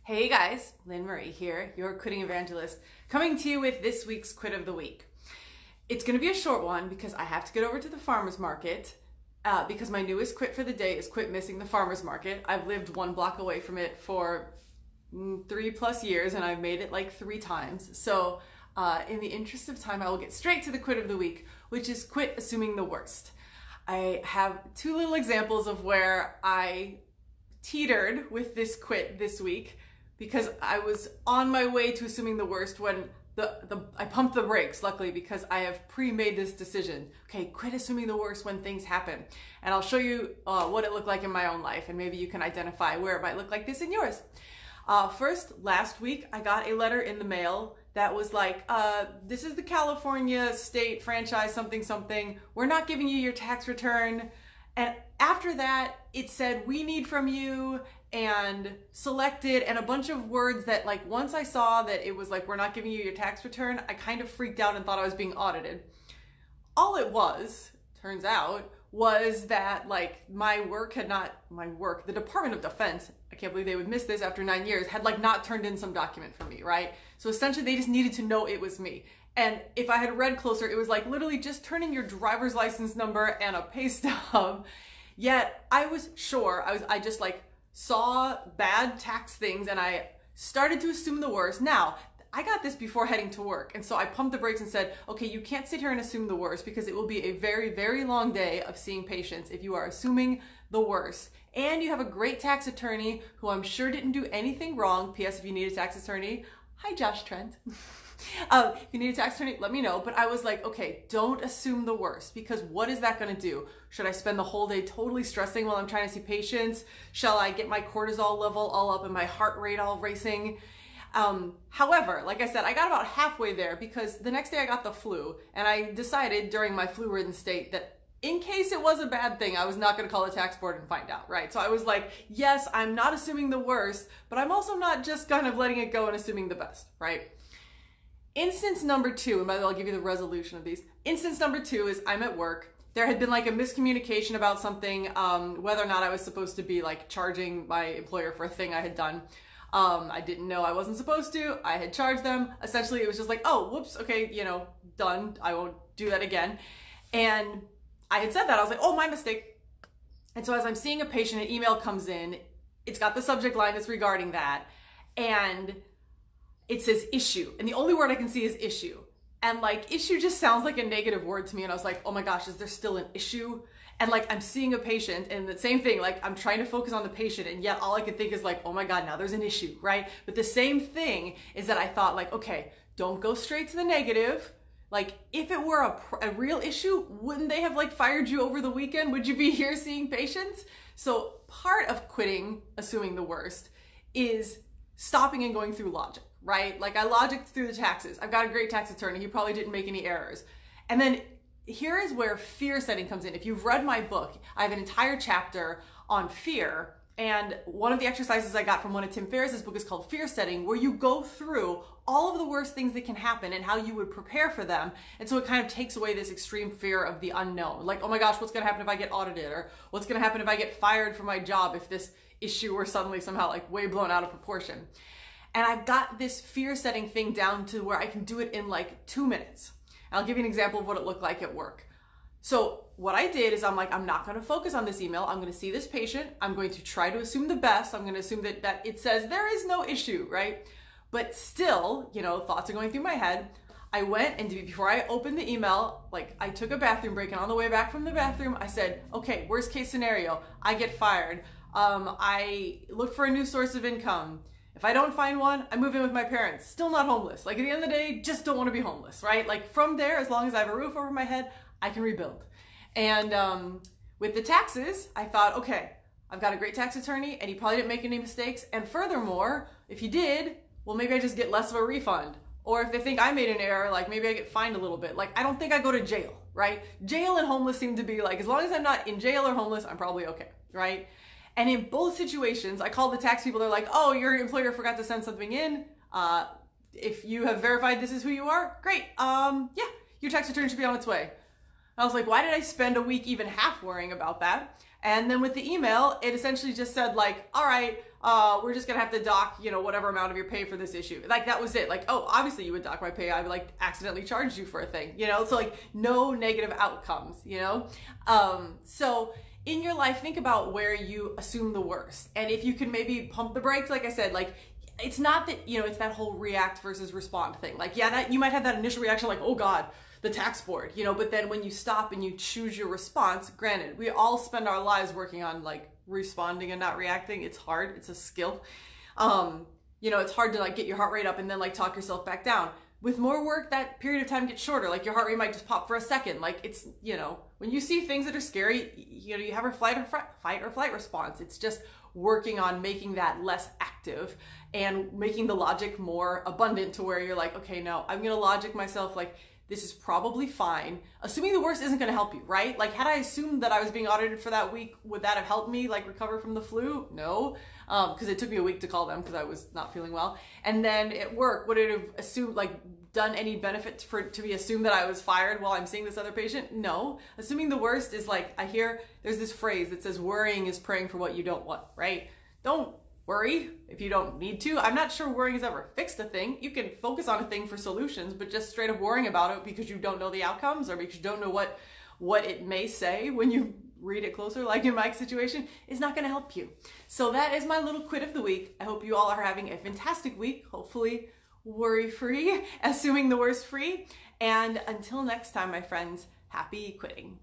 Hey guys, Lynn Marie here, your quitting evangelist, coming to you with this week's quit of the week. It's going to be a short one because I have to get over to the farmer's market because my newest quit for the day is quit missing the farmer's market. I've lived one block away from it for 3+ years and I've made it like 3 times. So in the interest of time, I will get straight to the quit of the week, which is quit assuming the worst. I have 2 little examples of where I teetered with this quit this week, because I was on my way to assuming the worst when I pumped the brakes, luckily, because I have pre-made this decision. Okay, quit assuming the worst when things happen. And I'll show you what it looked like in my own life, and maybe you can identify where it might look like this in yours. First, last week, I got a letter in the mail that was like, this is the California state franchise something something. We're not giving you your tax return. And after that, it said, we need from you, and selected, and a bunch of words that, like, once I saw that it was like, we're not giving you your tax return, I kind of freaked out and thought I was being audited. All it was, turns out, was that, like, the Department of Defense, I can't believe they would miss this after 9 years, had, like, not turned in some document for me, right? So essentially they just needed to know it was me. And if I had read closer, it was like literally just turn in your driver's license number and a pay stub. Yet I was sure, I just like saw bad tax things and I started to assume the worst. Now, I got this before heading to work. And so I pumped the brakes and said, okay, you can't sit here and assume the worst, because it will be a very, very long day of seeing patients if you are assuming the worst. And you have a great tax attorney who I'm sure didn't do anything wrong. P.S. If you need a tax attorney, hi, Josh Trent. If you need a tax attorney, let me know. But I was like, okay, don't assume the worst, because what is that going to do? Should I spend the whole day totally stressing while I'm trying to see patients? Shall I get my cortisol level all up and my heart rate all racing? However, like I said, I got about halfway there because the next day I got the flu, and I decided during my flu-ridden state that in case it was a bad thing, I was not going to call the tax board and find out, right? So I was like, yes, I'm not assuming the worst, but I'm also not just kind of letting it go and assuming the best, right? Instance number 2, and by the way, I'll give you the resolution of these. Instance number 2 is I'm at work. There had been like a miscommunication about something, whether or not I was supposed to be like charging my employer for a thing I had done. I didn't know I wasn't supposed to. I had charged them. Essentially, it was just like, oh, whoops, okay, you know, done. I won't do that again. And I had said that. I was like, oh, my mistake. And so as I'm seeing a patient, an email comes in. It's got the subject line that's regarding that. And it says issue. And the only word I can see is issue. And like, issue just sounds like a negative word to me. And I was like, oh my gosh, is there still an issue? And like, I'm seeing a patient, and the same thing, like I'm trying to focus on the patient, and yet all I could think is like, oh my God, now there's an issue, right? But the same thing is that I thought like, okay, don't go straight to the negative. Like, if it were a real issue, wouldn't they have like fired you over the weekend? Would you be here seeing patients? So part of quitting assuming the worst is stopping and going through logic, right? Like, I logicked through the taxes. I've got a great tax attorney. He probably didn't make any errors. And then here is where fear setting comes in. If you've read my book, I have an entire chapter on fear. And one of the exercises I got from one of Tim Ferriss's book is called Fear Setting, where you go through all of the worst things that can happen and how you would prepare for them. And so it kind of takes away this extreme fear of the unknown. Like, oh my gosh, what's going to happen if I get audited? Or what's going to happen if I get fired from my job if this issue were suddenly somehow like way blown out of proportion? And I've got this fear setting thing down to where I can do it in like 2 minutes. And I'll give you an example of what it looked like at work. So what I did is I'm like, I'm not going to focus on this email. I'm going to see this patient. I'm going to try to assume the best. I'm going to assume that it says there is no issue, right? But still, you know, thoughts are going through my head. I went, and before I opened the email, like, I took a bathroom break, and on the way back from the bathroom, I said, okay, worst case scenario, I get fired. I look for a new source of income. If I don't find one, I move in with my parents. Still not homeless. Like, at the end of the day, just don't want to be homeless, right? Like, from there, as long as I have a roof over my head, I can rebuild. And with the taxes, I thought, okay, I've got a great tax attorney, and he probably didn't make any mistakes. And furthermore, if he did, well, maybe I just get less of a refund. Or if they think I made an error, like maybe I get fined a little bit. Like, I don't think I go to jail, right? Jail and homeless seem to be like, as long as I'm not in jail or homeless, I'm probably okay, right? And in both situations, I called the tax people. They're like, oh, your employer forgot to send something in. If you have verified this is who you are, great. Yeah, your tax return should be on its way. I was like, why did I spend a week even half worrying about that? And then with the email, it essentially just said like, all right, we're just gonna have to dock, you know, whatever amount of your pay for this issue. Like that was it. Like, oh, obviously you would dock my pay. I like accidentally charged you for a thing, you know? So like no negative outcomes, you know? So in your life, think about where you assume the worst. And if you can maybe pump the brakes, like I said, like it's not that, you know, it's that whole react versus respond thing. Like, yeah, that you might have that initial reaction like, oh God, the tax board, you know, but then when you stop and you choose your response, granted, we all spend our lives working on like responding and not reacting. It's hard. It's a skill. You know, it's hard to like get your heart rate up and then like talk yourself back down. With more work, that period of time gets shorter. Like your heart rate might just pop for a second. Like it's, you know, when you see things that are scary, you know, you have a fight or flight response. It's just working on making that less active and making the logic more abundant to where you're like, okay, no, I'm going to logic myself like, this is probably fine. Assuming the worst isn't going to help you, right? Like, had I assumed that I was being audited for that week, would that have helped me, like, recover from the flu? No, because it took me a week to call them because I was not feeling well. And then at work, would it have assumed, like, done any benefit for to be assumed that I was fired while I'm seeing this other patient? No. Assuming the worst is, like, I hear there's this phrase that says, worrying is praying for what you don't want, right? Don't worry if you don't need to. I'm not sure worrying has ever fixed a thing. You can focus on a thing for solutions, but just straight up worrying about it because you don't know the outcomes or because you don't know what it may say when you read it closer, like in my situation, is not going to help you. So that is my little quit of the week. I hope you all are having a fantastic week, hopefully worry-free, assuming the worst free. And until next time, my friends, happy quitting.